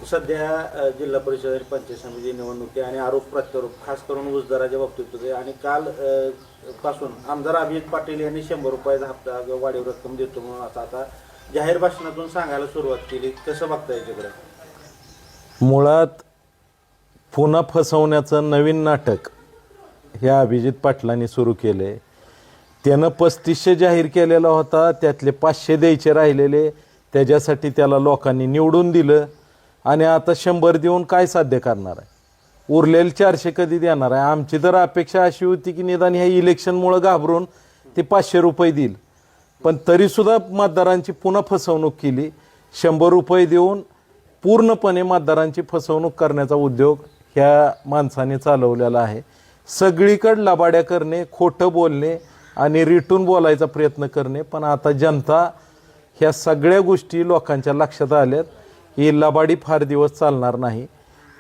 सध्या जिल्हा परिषद आणि पंचायत समिती निवडणुकी आणि आरोप प्रत्यारोप खास करून ऊस दराच्या बाबतीत होते आणि काल पासून आमदार अभिजित पाटील यांनी 100 रुपयाचा हप्ता किंवा वाढीव रक्कम देतो म्हणून आता जाहीर भाषणातून सांगायला सुरुवात केली. कसं बघता याच्याकडे? मुळात पुन्हा फसवण्याचं नवीन नाटक ह्या अभिजित पाटलांनी सुरू केले. त्यानं 3500 जाहीर केलेला होता, त्यातले 500 द्यायचे राहिलेले, त्याच्यासाठी त्याला लोकांनी निवडून दिलं आणि आता 100 देऊन काय साध्य करणार आहे? उरलेले 400 कधी देणार आहे? आमची तर अपेक्षा अशी होती की निदान ह्या इलेक्शनमुळं घाबरून ते 500 रुपये देईल, पण तरीसुद्धा मतदारांची पुन्हा फसवणूक केली. 100 रुपये देऊन पूर्णपणे मतदारांची फसवणूक करण्याचा उद्योग ह्या माणसाने चालवलेला आहे. सगळीकडे लबाड्या करणे, खोटं बोलणे आणि रिटून बोलायचा प्रयत्न करणे. पण आता जनता ह्या सगळ्या गोष्टी लोकांच्या लक्षात आल्यात. ही लबाडी फार दिवस चालणार नाही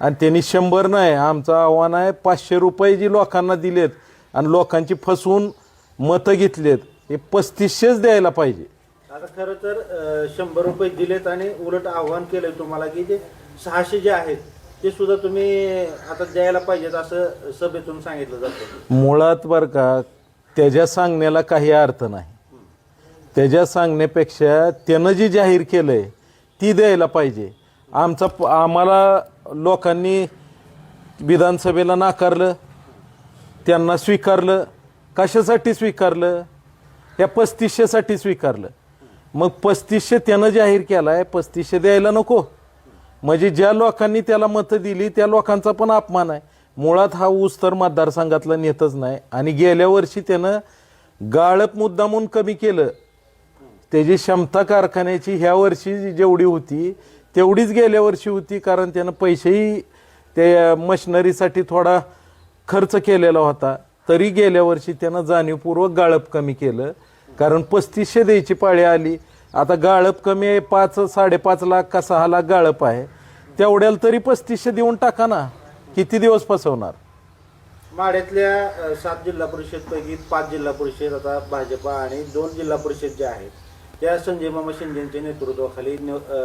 आणि त्यांनी 100 नाही, आमचं आव्हान आहे 500 रुपये जी लोकांना दिलेत आणि लोकांची फसवून मतं घेतलेत, हे 3500च द्यायला पाहिजे. आता खरं तर 100 रुपये दिलेत आणि उलट आव्हान केलंय तुम्हाला की ते 600 जे आहेत ते सुद्धा तुम्ही आता द्यायला पाहिजेत असं सभेतून सांगितलं जातं. मुळात बरं का, त्याच्या सांगण्याला काही अर्थ नाही. त्याच्या सांगण्यापेक्षा त्यानं जी जाहीर केलंय ती द्यायला पाहिजे. आम्हाला लोकांनी विधानसभेला नाकारलं, त्यांना स्वीकारलं. कशासाठी स्वीकारलं? या 3500साठी स्वीकारलं. मग 3500 त्यानं जाहीर केला आहे, 3500 द्यायला नको? म्हणजे ज्या लोकांनी त्याला मतं दिली त्या लोकांचा पण अपमान आहे. मुळात हा ऊस तर मतदारसंघातला नेतच नाही आणि गेल्या वर्षी त्यानं गाळप मुद्दामून कमी केलं. त्याची क्षमता कारखान्याची ह्या वर्षी जेवढी होती तेवढीच गेल्या वर्षी होती, कारण त्यानं पैसेही त्या मशिनरीसाठी थोडा खर्च केलेला होता. तरी गेल्या वर्षी त्यानं जाणीवपूर्वक गाळप कमी केलं, कारण 3500 द्यायची पाळी आली. आता गाळप कमी आहे, 5-5.5 लाख का 6 लाख गाळप आहे, तेवढ्याला तरी 3500 देऊन टाका ना. किती दिवस फसवणार? माढ्यातल्या 7 जिल्हा परिषदपैकी 5 जिल्हा परिषद आता भाजपा आणि 2 जिल्हा परिषद ज्या आहेत त्या संजय मामा शिंदेच्या नेतृत्वाखाली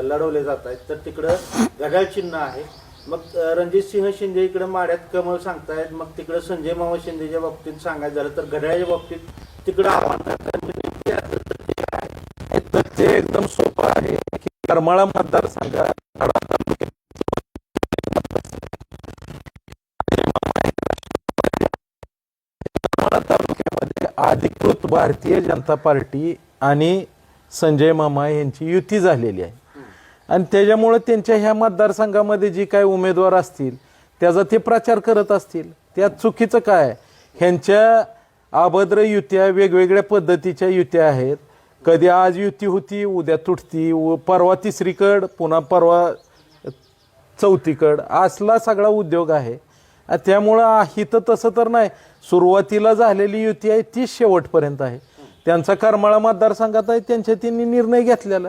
लढवले जात आहेत. तर तिकडं घड्याळ चिन्ह आहे. मग रणजित सिंह शिंदे इकडे माढ्यात कमळ सांगतायत, मग तिकडे संजय मामा शिंदेच्या बाबतीत सांगायचं झालं तर घड्याळच्या बाबतीत तिकडं आव्हान करतात. ते एकदम सोपं आहे की करमाळा मतदारसंघात तालुक्यामध्ये अधिकृत भारतीय जनता पार्टी आणि संजय मामा यांची युती झालेली आहे आणि त्याच्यामुळे त्यांच्या ह्या मतदारसंघामध्ये जी काय उमेदवार असतील त्याचा ते प्रचार करत असतील. त्यात चुकीचं काय? ह्यांच्या अभद्र युत्या, वेगवेगळ्या पद्धतीच्या युत्या आहेत. कधी आज युती होती, उद्या तुटती, परवा तिसरीकड, पुन्हा परवा चौथीकड, असला सगळा उद्योग आहे. त्यामुळं हिथं तसं तर नाही, सुरुवातीला झालेली युती आहे ती शेवटपर्यंत आहे. त्यांचा करमाळा मतदारसंघात आहे, त्यांच्या त्यांनी निर्णय घेतलेला.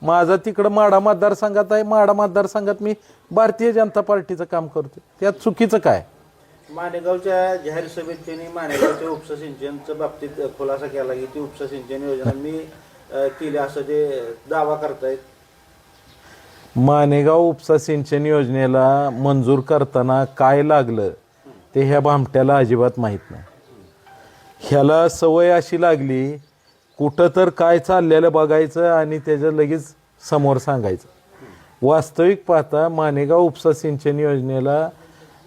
माझा तिकडं माढा मतदारसंघात आहे, माढा मतदारसंघात मी भारतीय जनता पार्टीचं काम करतो. त्यात चुकीचं काय? माणेगावच्या जाहीर सभेत त्यांनी माणेगावच्या उपसा सिंचनच्या बाबतीत खुलासा केला की ती उपसा सिंचन योजना मी केली असं ते दावा करतायत. माणेगाव उपसा सिंचन योजनेला मंजूर करताना काय लागलं ते ह्या भामट्याला अजिबात माहीत नाही. ह्याला सवय अशी लागली, कुठं तर काय चाललेलं बघायचं आणि त्याचं लगेच समोर सांगायचं. वास्तविक पाहता माणेगाव उपसा सिंचन योजनेला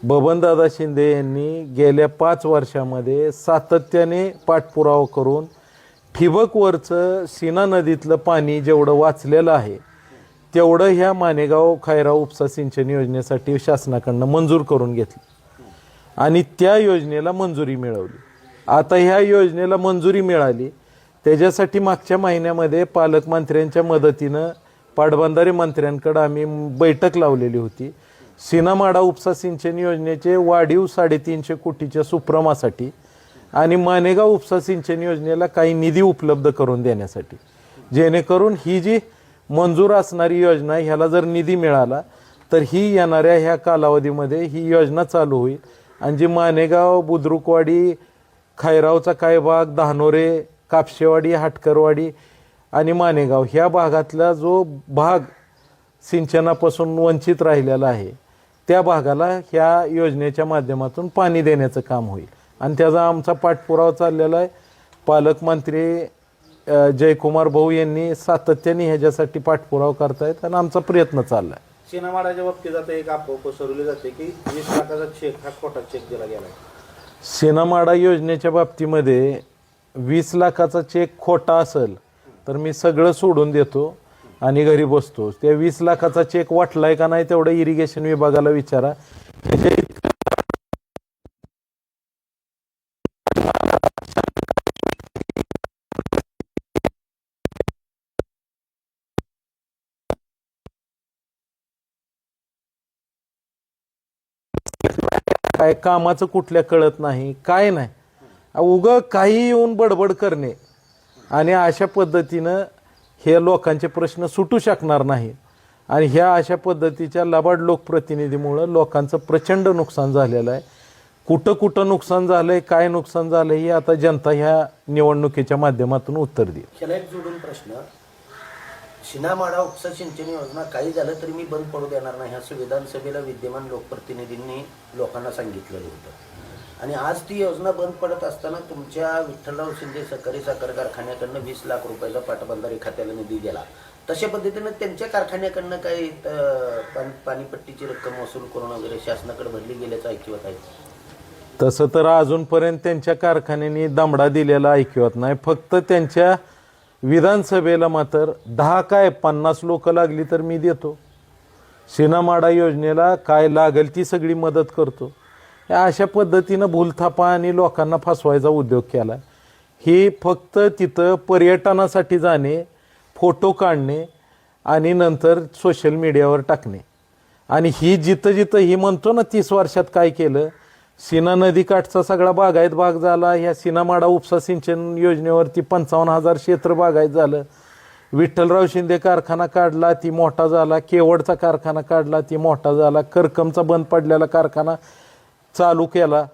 बबनदादा शिंदे यांनी गेल्या 5 वर्षामध्ये सातत्याने पाठपुरावा करून ठिबकवरचं सीना नदीतलं पाणी जेवढं वाचलेलं आहे तेवढं ह्या माणेगाव खैराव उपसा सिंचन योजनेसाठी शासनाकडनं मंजूर करून घेतलं आणि त्या योजनेला मंजुरी मिळवली. आता ह्या योजनेला मंजुरी मिळाली, त्याच्यासाठी मागच्या महिन्यामध्ये पालकमंत्र्यांच्या मदतीनं पाटबंधारे मंत्र्यांकडे आम्ही बैठक लावलेली होती. सीनामाडा उपसा सिंचन योजनेचे वाढीव 350 कोटीच्या सुप्रमासाठी आणि माणेगाव उपसा सिंचन योजनेला काही निधी उपलब्ध करून देण्यासाठी, जेणेकरून ही जी मंजूर असणारी योजना ह्याला जर निधी मिळाला तर ही येणाऱ्या ह्या कालावधीमध्ये ही योजना चालू होईल आणि जी माणेगाव, बुद्रुकवाडी, खैरावचा काही भाग, धानोरे, कापशेवाडी, हाटकरवाडी आणि माणेगाव ह्या भागातला जो भाग सिंचनापासून वंचित राहिलेला आहे त्या भागाला ह्या योजनेच्या माध्यमातून पाणी देण्याचं काम होईल आणि त्याचा आमचा पाठपुरावा चाललेला आहे. पालकमंत्री जयकुमार भाऊ यांनी सातत्याने ह्याच्यासाठी पाठपुरावा करतायत आणि आमचा प्रयत्न चालला आहे. सीनामाडाच्या बाबतीत आता एक अफवा पसरवली जाते की 20 लाखाचा चेक हा खोटा चेक दिला गेला. सीनामाडा योजनेच्या बाबतीमध्ये 20 लाखाचा चेक खोटा असेल तर मी सगळं सोडून देतो आणि घरी बसतो. त्या 20 लाखाचा चेक वाटलाय का नाही तेवढं इरिगेशन विभागाला विचारा. काय कामाचं कुठल्या कळत नाही काय नाही, उगं काही येऊन बडबड करणे आणि अशा पद्धतीनं हे लोकांचे प्रश्न सुटू शकणार नाही. आणि ह्या अशा पद्धतीच्या लबाड लोकप्रतिनिधीमुळं लोकांचं प्रचंड नुकसान झालेलं आहे. कुठं कुठं नुकसान झालंय, काय नुकसान झालंय हे आता जनता ह्या निवडणुकीच्या माध्यमातून उत्तर देईल. त्याला एक जोडून प्रश्न, सीनामाडा उपसा सिंचन योजना काही झालं तरी मी बंद पडू देणार नाही असं विधानसभेला विद्यमान लोकप्रतिनिधींनी लोकांना सांगितलेलं होतं आणि आज ती योजना बंद पडत असताना तुमच्या विठ्ठलराव शिंदे सहकारी साखर कारखान्याकडनं 20 लाख रुपयाचा पाटबंधारे खात्याला निधी गेला. तशा पद्धतीनं त्यांच्या कारखान्याकडनं काही पाणीपट्टीची रक्कम वसूल करून वगैरे शासनाकडे भरली गेल्याचं ऐकिवत आहे? तसं तर अजूनपर्यंत त्यांच्या कारखान्याने दमडा दिलेला ऐकिवत नाही. फक्त त्यांच्या विधानसभेला मात्र 10 काय 50 लोक लागली तर मी देतो, सीनामाडा योजनेला काय लागेल ती सगळी मदत करतो, या अशा पद्धतीनं भूलथापा आणि लोकांना फसवायचा उद्योग केला. ही फक्त तिथं पर्यटनासाठी जाणे, फोटो काढणे आणि नंतर सोशल मीडियावर टाकणे. आणि ही जिथं जिथं ही म्हणतो ना 30 वर्षात काय केलं, सीना नदीकाठचा सगळा बागायत भाग झाला. ह्या सीनामाडा उपसा सिंचन योजनेवरती 55,000 क्षेत्र बागायत झालं. विठ्ठलराव शिंदे कारखाना काढला ती मोठा झाला, केवडचा कारखाना काढला ती मोठा झाला, करकमचा बंद पडलेला कारखाना चालू केला.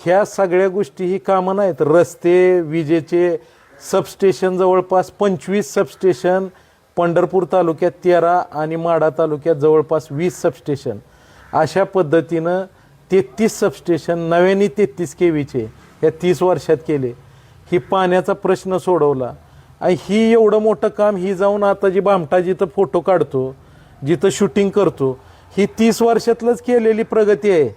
ह्या सगळ्या गोष्टी ही कामं नाहीत. रस्ते, विजेचे सबस्टेशन जवळपास 25 सबस्टेशन, पंढरपूर तालुक्यात 13 आणि माढा तालुक्यात जवळपास 20 सबस्टेशन, अशा पद्धतीनं 33 सबस्टेशन नव्याने 33 केवीचे या 30 वर्षात केले. ही पाण्याचा प्रश्न सोडवला. आणि ही एवढं मोठं काम ही जाऊन आता जी भामटा जिथं फोटो काढतो, जिथं शूटिंग करतो, ही 30 वर्षातलंच केलेली प्रगती आहे.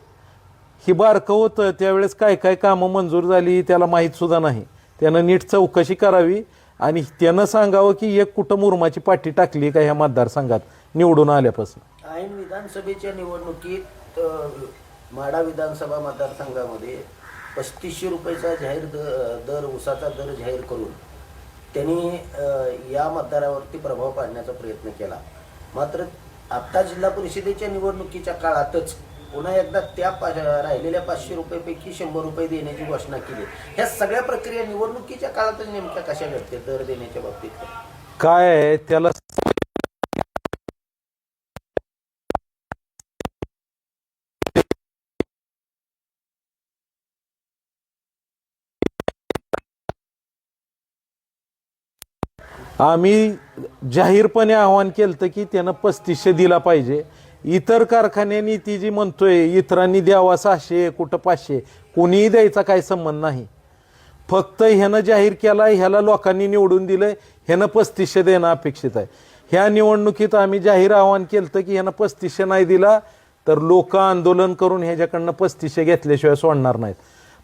ही बारकं होतं त्यावेळेस काय काय कामं मंजूर झाली त्याला माहीत सुद्धा नाही. त्यानं नीट चौकशी करावी आणि त्यानं सांगावं की एक कुठं मुरमाची पाठी टाकली का ह्या मतदारसंघात निवडून आल्यापासून. ऐन विधानसभेच्या निवडणुकीत माढा विधानसभा मतदारसंघामध्ये 3500 रुपयाचा जाहीर दर ऊसाचा दर जाहीर करून त्यांनी या मतदारावरती प्रभाव पाडण्याचा प्रयत्न केला. मात्र आता जिल्हा परिषदेच्या निवडणुकीच्या काळातच पुन्हा एकदा त्या राहिलेल्या 500 रुपयेपैकी 100 रुपये देण्याची घोषणा केली. ह्या सगळ्या प्रक्रिया निवडणुकीच्या काळातच नेमक्या कशा घडते दर देण्याच्या बाबतीत? काय आहे त्याला आम्ही जाहीरपणे आवाहन केलं की त्यानं 3500 दिला पाहिजे. इतर कारखान्यांनी ती जी म्हणतोय इतरांनी द्यावा 600 कुठं 500, कोणीही द्यायचा काही संबंध नाही. फक्त ह्यानं जाहीर केला, ह्याला लोकांनी निवडून दिलंय, ह्यानं 3500 देणं अपेक्षित आहे. ह्या निवडणुकीत आम्ही जाहीर आवाहन केलं की ह्यानं 3500 नाही दिला तर लोक आंदोलन करून ह्याच्याकडनं 3500 घेतल्याशिवाय सोडणार नाहीत.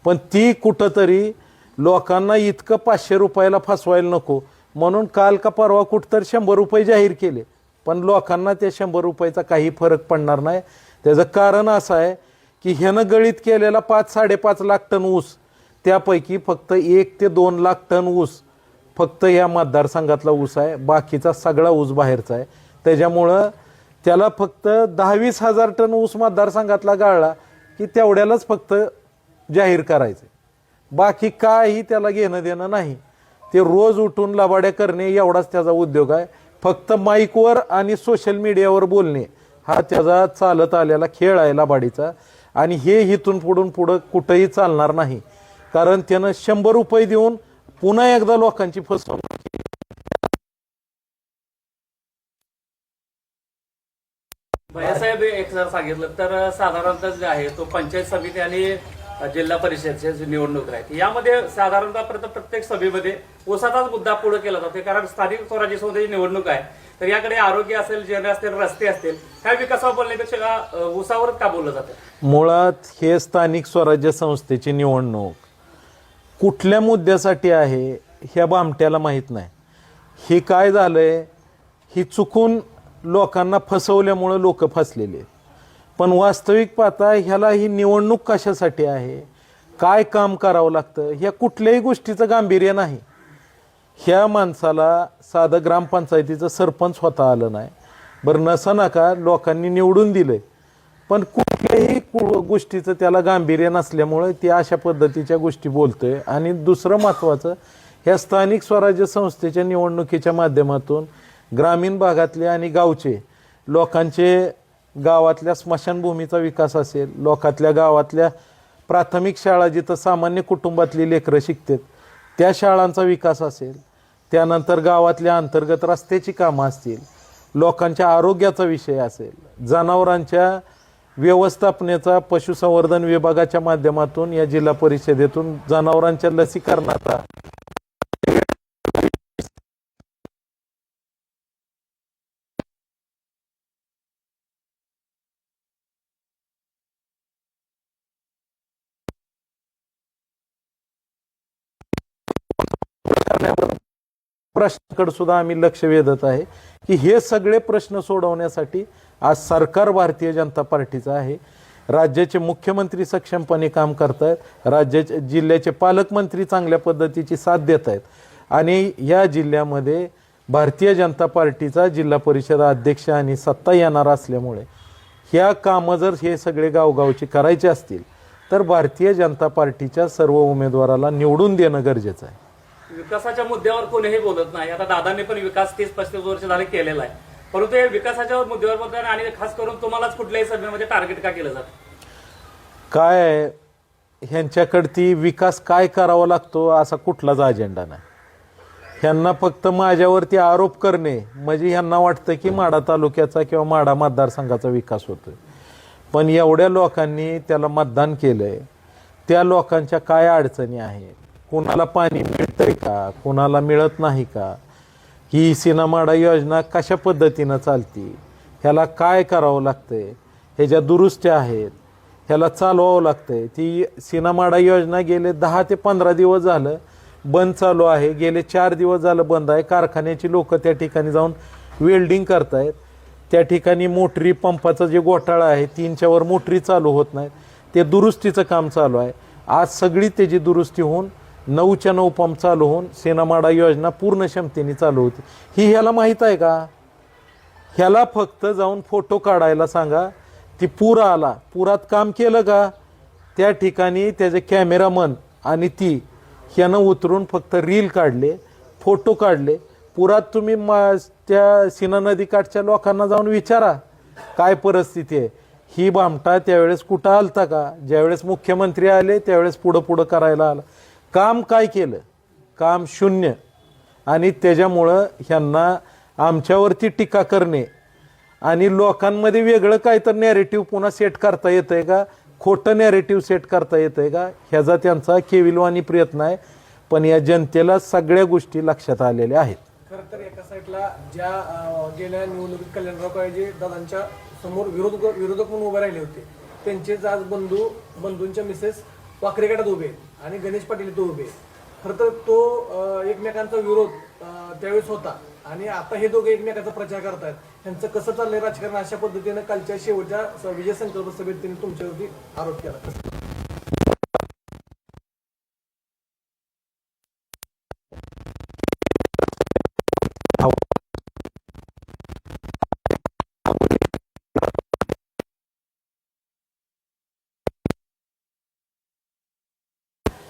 पण ती कुठंतरी लोकांना इतकं 500 रुपयाला फसवायला नको म्हणून काल का परवा कुठं तर 100 रुपये जाहीर केले. पण लोकांना त्या 100 रुपयाचा काही फरक पडणार नाही. त्याचं कारण असं आहे की ह्यानं गळीत केलेला 5-5.5 लाख टन ऊस, त्यापैकी फक्त 1 ते 2 लाख टन ऊस फक्त या मतदारसंघातला ऊस आहे, बाकीचा सगळा ऊस बाहेरचा आहे. त्याच्यामुळं त्याला फक्त 10-20 हजार टन ऊस मतदारसंघातला गाळला की तेवढ्यालाच फक्त जाहीर करायचं, बाकी काही त्याला घेणं देणं नाही. ते रोज उठून लबाड्या करणे एवढाच त्याचा उद्योग आहे. फक्त माईकवर आणि सोशल मीडियावर बोलणे हा त्याचा चालत आलेला खेळ आहे लबाडीचा. आणि हे इथून पुढं कुठंही चालणार नाही, कारण त्यानं 100 रुपये देऊन पुन्हा एकदा लोकांची फसवणूक भैयासाहेब एक जर सांगितलं तर साधारणतः जे आहे तो पंचायत समिती आणि जिल्हा परिषदचे जे निवडणूक आहेत यामध्ये साधारणतः प्रत्येक सभेमध्ये ऊसाचाच मुद्दा पुढे केला जातो, कारण स्थानिक स्वराज्य संस्थेची निवडणूक आहे तर याकडे आरोग्य असेल, जेवण असतील, रस्ते असतील, ह्या विकासावर बोलण्यापेक्षा ऊसावरच का बोललं जातं? मुळात हे स्थानिक स्वराज्य संस्थेची निवडणूक कुठल्या मुद्द्यासाठी आहे ह्या भामट्याला माहीत नाही. हे काय झालंय, ही चुकून लोकांना फसवल्यामुळं लोक फसलेले आहेत. पण वास्तविक पाहता ह्याला ही निवडणूक कशासाठी आहे, काय काम करावं लागतं, ह्या कुठल्याही गोष्टीचं गांभीर्य नाही. ह्या माणसाला साधं ग्रामपंचायतीचं सरपंच होता आलं नाही. बरं नसं नका, लोकांनी निवडून दिलंय, पण कुठल्याही गोष्टीचं त्याला गांभीर्य नसल्यामुळे ती अशा पद्धतीच्या गोष्टी बोलतोय. आणि दुसरं महत्त्वाचं, ह्या स्थानिक स्वराज्य संस्थेच्या निवडणुकीच्या माध्यमातून ग्रामीण भागातले आणि गावचे लोकांचे, गावातल्या स्मशानभूमीचा विकास असेल, लोकातल्या गावातल्या प्राथमिक शाळा जिथं सामान्य कुटुंबातली लेकरं शिकतात त्या शाळांचा विकास असेल, त्यानंतर गावातल्या अंतर्गत रस्त्याची कामं असतील, लोकांच्या आरोग्याचा विषय असेल, जनावरांच्या व्यवस्थापनेचा पशुसंवर्धन विभागाच्या माध्यमातून या जिल्हा परिषदेतून जनावरांच्या लसीकरणाचा प्रश्नाकडे सुद्धा आम्ही लक्ष वेधत आहे की हे सगळे प्रश्न सोडवण्यासाठी आज सरकार भारतीय जनता पार्टीचं आहे. राज्याचे मुख्यमंत्री सक्षमपणे काम करतायत, राज्याचे जिल्ह्याचे पालकमंत्री चांगल्या पद्धतीची साथ देत आहेत आणि या जिल्ह्यामध्ये भारतीय जनता पार्टीचा जिल्हा परिषद अध्यक्ष आणि सत्ता येणार असल्यामुळे ह्या कामं जर हे सगळे गावगावची करायचे असतील तर भारतीय जनता पार्टीच्या सर्व उमेदवाराला निवडून देणं गरजेचं आहे. विकासाच्या मुद्द्यावर कोणीही बोलत नाही. आता दादांनी पण विकास 30-35 वर्ष झाले केलेला आहे, परंतु हे विकासाच्या मुद्द्यावर बोलतात आणि खास करून तुम्हालाच कुठल्याही सभेमध्ये टार्गेट का केलं जातं? काय ह्यांच्याकडे ती विकास काय करावा लागतो असा कुठलाच अजेंडा नाही. ह्यांना फक्त माझ्यावरती आरोप करणे म्हणजे ह्यांना वाटतं की माढा तालुक्याचा किंवा माढा मतदारसंघाचा विकास होतोय. पण एवढ्या लोकांनी त्याला मतदान केलंय, त्या लोकांच्या काय अडचणी आहेत, कोणाला पाणी मिळतंय का, कोणाला मिळत नाही का, ही सीनामाडा योजना कशा पद्धतीनं चालती, ह्याला काय करावं लागतंय, ह्याच्या दुरुस्त्या आहेत, ह्याला चालवावं लागतंय. ती सीनामाडा योजना गेले 10 ते 15 दिवस झालं बंद चालू आहे, गेले 4 दिवस झालं बंद आहे. कारखान्याची लोक त्या ठिकाणी जाऊन वेल्डिंग करतायत, त्या ठिकाणी मोटरी पंपाचं जे घोटाळा आहे 3च्या वर मोटरी चालू होत नाहीत, ते दुरुस्तीचं काम चालू आहे. आज सगळी त्याची दुरुस्ती होऊन 9च्या 9 पंप चालू होऊन सीनामाडा योजना पूर्ण क्षमतेने चालू होती. ही ह्याला माहीत आहे का? ह्याला फक्त जाऊन फोटो काढायला सांगा. ती पूर आला, पुरात काम केलं का, त्या ठिकाणी त्याचे कॅमेरामन आणि ती ह्यानं उतरून फक्त रील काढले, फोटो काढले. पुरात तुम्ही त्या सीना नदीकाठच्या लोकांना जाऊन विचारा काय परिस्थिती आहे. ही भामटा त्यावेळेस कुठं आलता का? ज्यावेळेस मुख्यमंत्री आले त्यावेळेस पुढं करायला आला. काम काय केलं? काम शून्य. आणि त्याच्यामुळं ह्यांना आमच्यावरती टीका करणे आणि लोकांमध्ये वेगळं काय तर नॅरेटिव्ह पुन्हा सेट करता येतंय का, खोटं नॅरेटिव्ह सेट करता येतंय का, ह्याचा त्यांचा केविलवाणी प्रयत्न आहे. पण या जनतेला सगळ्या गोष्टी लक्षात आलेल्या आहेत. खरं तर एका साईडला ज्या गेल्या निवडणुकीत कल्याणराव काळेजी दादांच्या समोर विरोधक म्हणून उभे राहिले होते, त्यांचेच आज बंधूंच्या मिसेस वाकरे गटात उभे आणि गणेश पाटील इथं उभे. खरं तर तो एकमेकांचा विरोध त्यावेळेस होता आणि आता हे दोघे एकमेकांचा प्रचार करतायत. त्यांचं कसं चाललंय राजकारण अशा पद्धतीनं कालच्या शेवटच्या विजय संकल्प सभेत त्यांनी तुमच्यावरती आरोप केला.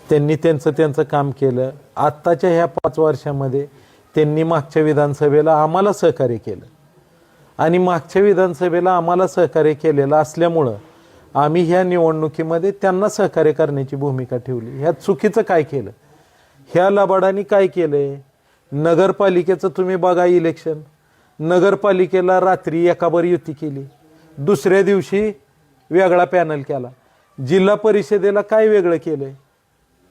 त्यांनी त्यांचं काम केलं. आत्ताच्या ह्या 5 वर्षामध्ये त्यांनी मागच्या विधानसभेला आम्हाला सहकार्य केलं आणि मागच्या विधानसभेला आम्हाला सहकार्य केलेलं असल्यामुळं आम्ही ह्या निवडणुकीमध्ये त्यांना सहकार्य करण्याची भूमिका ठेवली. ह्या चुकीचं काय केलं? ह्या लबाडांनी काय केलंय? नगरपालिकेचं तुम्ही बघा इलेक्शन, नगरपालिकेला रात्री एकाबर युती केली, दुसऱ्या दिवशी वेगळा पॅनल केला. जिल्हा परिषदेला काय वेगळं केलंय?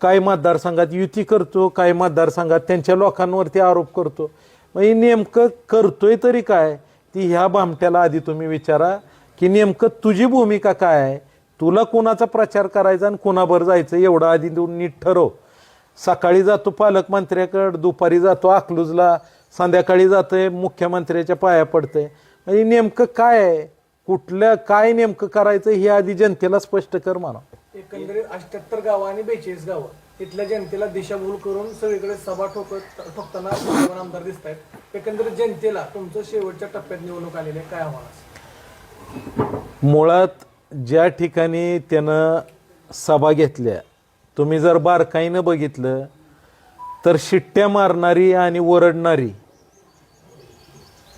काही मतदारसंघात युती करतो, काही मतदारसंघात त्यांच्या लोकांवरती आरोप करतो. मग हे नेमकं करतोय तरी काय? ती ह्या भामट्याला आधी तुम्ही विचारा की नेमकं तुझी भूमिका काय आहे, तुला कोणाचा प्रचार करायचा आणि कोणाबरोबर जायचं एवढं आधी तू नीट ठरव. सकाळी जातो पालकमंत्र्याकडे, दुपारी जातो अकलूजला, संध्याकाळी जातोय मुख्यमंत्र्याच्या पाया पडतंय. म्हणजे नेमकं काय आहे, कुठलं काय नेमकं करायचं हे आधी जनतेला स्पष्ट कर म्हणा. एकंदरीत 78 गावं आणि 42 गावं इथल्या जनतेला दिशाभूल करून सगळीकडे सभा ठोकताना विद्यमान आमदार दिसत आहेत. एकंदरीत जनतेला तुमचं शेवटच्या टप्प्यात निवडणूक आलेली आहे, काय आव्हान? मुळात ज्या ठिकाणी त्यानं सभा घेतल्या, तुम्ही जर बारकाईनं बघितलं तर शिट्ट्या मारणारी आणि ओरडणारी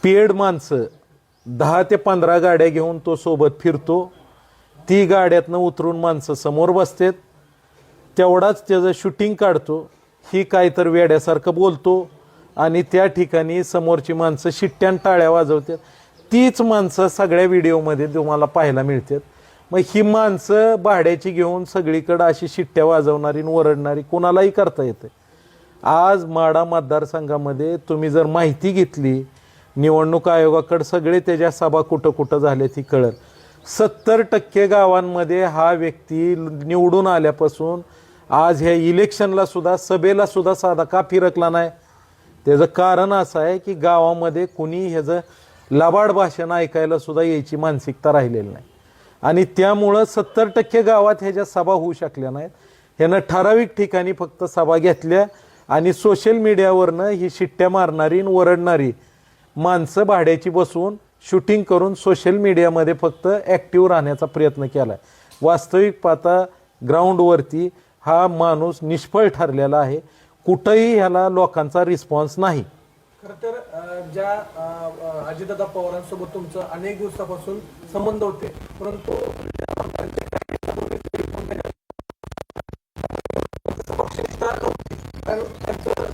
पेड माणसं 10 ते 15 गाड्या घेऊन तो सोबत फिरतो. ती गाड्यातनं उतरून माणसं समोर बसतात, तेवढाच त्याचं शूटिंग काढतो. ही काय तर वेड्यासारखं बोलतो आणि त्या ठिकाणी समोरची माणसं शिट्ट्यान टाळ्या वाजवतात. तीच माणसं सगळ्या व्हिडिओमध्ये तुम्हाला पाहायला मिळतात. मग ही माणसं भाड्याची घेऊन सगळीकडं अशी शिट्ट्या वाजवणारी ओरडणारी कोणालाही करता येते. आज माढा मतदारसंघामध्ये तुम्ही जर माहिती घेतली निवडणूक आयोगाकडे, सगळे त्याच्या सभा कुठं कुठं झाल्या ती कळत. 70% गावांमध्ये हा व्यक्ती निवडून आल्यापासून आज ह्या इलेक्शनला सुद्धा सभेला सुद्धा साधा का फिरकला नाही? त्याचं कारण असं आहे की गावामध्ये कुणी ह्याचं लबाड भाषण ऐकायला सुद्धा यायची मानसिकता राहिलेली नाही आणि त्यामुळं 70% गावात ह्याच्या सभा होऊ शकल्या नाहीत. ह्यानं ठराविक ठिकाणी फक्त सभा घेतल्या आणि सोशल मीडियावरनं ही शिट्ट्या मारणारी ओरडणारी माणसं भाड्याची बसवून शूटिंग करून सोशल मीडियामध्ये फक्त ॲक्टिव्ह राहण्याचा प्रयत्न केला आहे. वास्तविक पाहता ग्राउंडवरती हा माणूस निष्फळ ठरलेला आहे. कुठंही ह्याला लोकांचा रिस्पॉन्स नाही. खरं तर ज्या अजितदादा पवारांसोबत तुमचं अनेक दिवसापासून संबंध होते, परंतु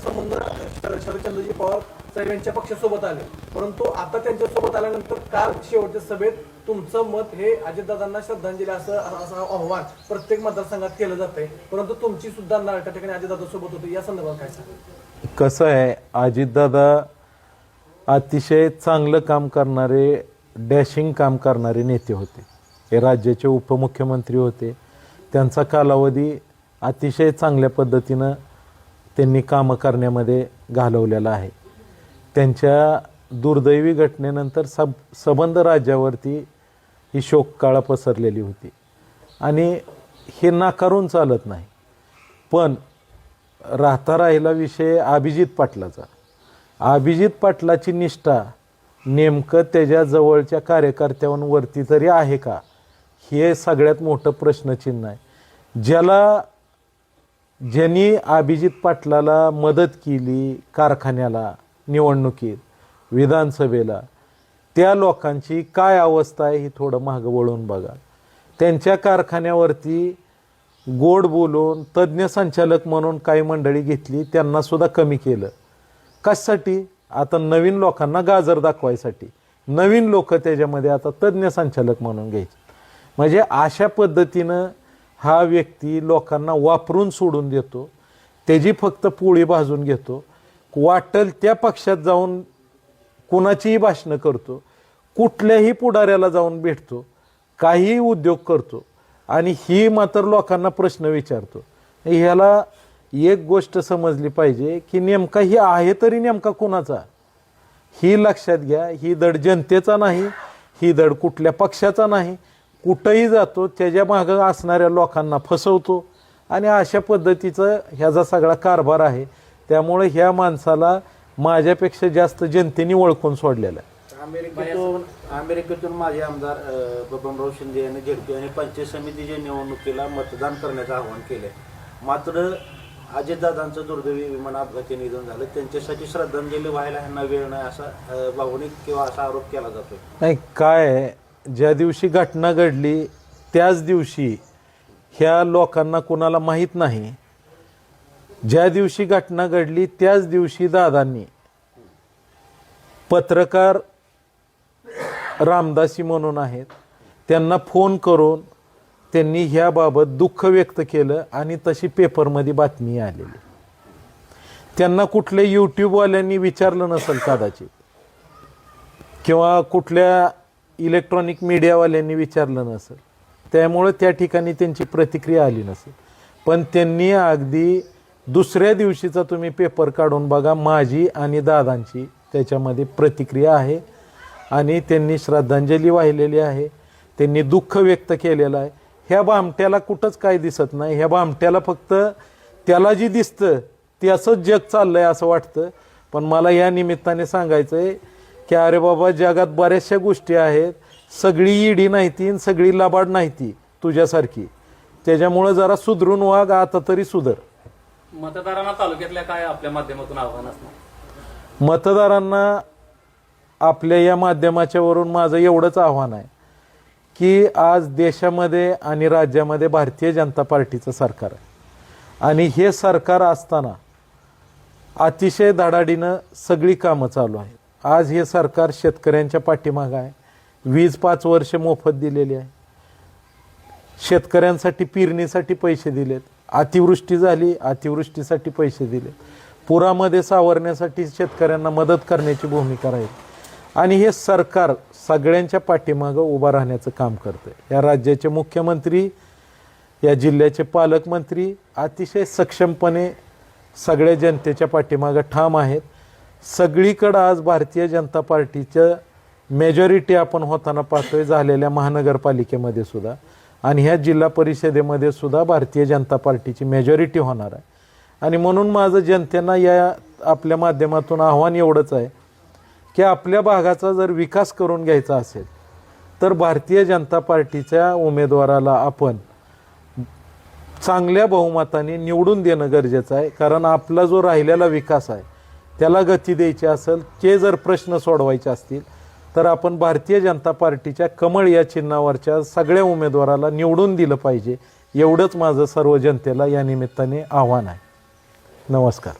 संबंध शरदचंद्रजी पवार साहेब यांच्या पक्षासोबत आले, परंतु आता त्यांच्यासोबत आल्यानंतर काल शेवटच्या सभेत तुमचं मत हे अजितदादांना श्रद्धांजली असं आव्हान प्रत्येक मतदारसंघात केलं जात आहे, परंतु तुमची सुद्धा नाळ त्या ठिकाणी अजितदादा सोबत होती. या संदर्भात काय सांगा? कसं आहे, अजितदादा अतिशय चांगलं काम करणारे, डॅशिंग काम करणारे नेते होते. हे राज्याचे उपमुख्यमंत्री होते. त्यांचा कालावधी अतिशय चांगल्या पद्धतीनं त्यांनी कामं करण्यामध्ये घालवलेला आहे. त्यांच्या दुर्दैवी घटनेनंतर सबंध राज्यावरती ही शोककळा पसरलेली होती आणि हे नाकारून चालत नाही. पण राहता राहिला विषय अभिजित पाटलाचा. अभिजित पाटलाची निष्ठा नेमकं त्याच्या जवळच्या कार्यकर्त्यांवरती तरी आहे का, हे सगळ्यात मोठं प्रश्नचिन्ह आहे. ज्यांनी अभिजित पाटलाला मदत केली कारखान्याला, निवडणुकीत, विधानसभेला, त्या लोकांची काय अवस्था आहे ही थोडं मागं वळून बघा. त्यांच्या कारखान्यावरती गोड बोलून तज्ज्ञ संचालक म्हणून काही मंडळी घेतली, त्यांना सुद्धा कमी केलं. कशासाठी? आता नवीन लोकांना गाजर दाखवायसाठी नवीन लोक त्याच्यामध्ये आता तज्ज्ञ संचालक म्हणून घ्यायचे. म्हणजे अशा पद्धतीनं हा व्यक्ती लोकांना वापरून सोडून देतो, त्याची फक्त पोळी भाजून घेतो, वाटेल त्या पक्षात जाऊन कुणाचीही भाषणं करतो, कुठल्याही पुढाऱ्याला जाऊन भेटतो, काहीही उद्योग करतो आणि ही मात्र लोकांना प्रश्न विचारतो. ह्याला एक गोष्ट समजली पाहिजे की नेमका ही आहे तरी नेमका कुणाचा, ही लक्षात घ्या. ही दड जनतेचा नाही, ही दड कुठल्या पक्षाचा नाही. कुठंही जातो त्याच्या मागं असणाऱ्या लोकांना फसवतो आणि अशा पद्धतीचं ह्याचा सगळा कारभार आहे. त्यामुळे ह्या माणसाला माझ्यापेक्षा जास्त जनतेने ओळखून सोडलेलं आहे. अमेरिकेतून माजी आमदार बबनराव शिंदे यांनी झेडपी आणि पंचायत समितीच्या निवडणुकीला मतदान करण्याचं आवाहन केलंय. मात्र अजितदादांचं दुर्दैवी विमान अपघाती निधन झालं, त्यांच्यासाठी श्रद्धांजली व्हायला ह्यांना वेळ नाही असा भावनिक किंवा असा आरोप केला जातोय. नाही, काय ज्या दिवशी घटना घडली त्याच दिवशी ह्या लोकांना कोणाला माहीत नाही, ज्या दिवशी घटना घडली त्याच दिवशी दादांनी पत्रकार रामदासी म्हणून आहेत, त्यांना फोन करून त्यांनी ह्याबाबत दुःख व्यक्त केलं आणि तशी पेपरमध्ये बातमी आलेली. त्यांना कुठल्या यूट्यूबवाल्यांनी विचारलं नसेल कदाचित, किंवा कुठल्या इलेक्ट्रॉनिक मीडियावाल्यांनी विचारलं नसेल, त्यामुळं त्या ठिकाणी त्यांची प्रतिक्रिया आली नसेल. पण त्यांनी अगदी दुसऱ्या दिवशीचा तुम्ही पेपर काढून बघा, माझी आणि दादांची त्याच्यामध्ये प्रतिक्रिया आहे आणि त्यांनी श्रद्धांजली वाहिलेली आहे, त्यांनी दुःख व्यक्त केलेलं आहे. ह्या भामट्याला कुठंच काय दिसत नाही, ह्या भामट्याला फक्त त्याला जी दिसतं ते असंच जग चाललंय असं वाटतं. पण मला या निमित्ताने सांगायचं आहे की अरे बाबा, जगात बऱ्याचशा गोष्टी आहेत, सगळी ईडी नाही ती आणि सगळी लबाड नाही ती तुझ्यासारखी, त्याच्यामुळं जरा सुधरून वाग, आता तरी सुधर. मतदारांना तालुक्यातल्या काय आपल्या माध्यमातून आव्हान असणार? मतदारांना आपल्या या माध्यमाच्या वरून माझं एवढंच आव्हान आहे की आज देशामध्ये आणि राज्यामध्ये भारतीय जनता पार्टीचं सरकार आहे आणि हे सरकार असताना अतिशय धडाडीनं सगळी कामं चालू आहेत. आज हे सरकार शेतकऱ्यांच्या पाठीमागं आहे, वीज 5 वर्ष मोफत दिलेली आहे, शेतकऱ्यांसाठी पेरणीसाठी पैसे दिलेत, अतिवृष्टी झाली अतिवृष्टीसाठी पैसे दिलेत, पुरामध्ये सावरण्यासाठी शेतकऱ्यांना मदत करण्याची भूमिका राहील. आणि हे सरकार सगळ्यांच्या पाठीमागं उभं राहण्याचं काम करतंय. या राज्याचे मुख्यमंत्री, या जिल्ह्याचे पालकमंत्री अतिशय सक्षमपणे सगळ्या जनतेच्या पाठीमागं ठाम आहेत. सगळीकडं आज भारतीय जनता पार्टीचं मेजॉरिटी आपण होताना पाहतोय, झालेल्या महानगरपालिकेमध्ये सुद्धा आणि ह्या जिल्हा परिषदेमध्ये सुद्धा भारतीय जनता पार्टीची मेजॉरिटी होणार आहे. आणि म्हणून माझं जनतेला या आपल्या माध्यमातून आव्हान एवढंच आहे की आपल्या भागाचा जर विकास करून घ्यायचा असेल तर भारतीय जनता पार्टीच्या उमेदवाराला आपण चांगल्या बहुमताने निवडून देणं गरजेचं आहे. कारण आपला जो राहिलेला विकास आहे त्याला गती द्यायची असेल, ते जर प्रश्न सोडवायचे असतील तर आपण भारतीय जनता पार्टीच्या कमळ या चिन्हावरच्या सगळ्या उमेदवाराला निवडून दिलं पाहिजे. एवढंच माझं सर्व जनतेला या निमित्ताने आव्हान आहे. नमस्कार.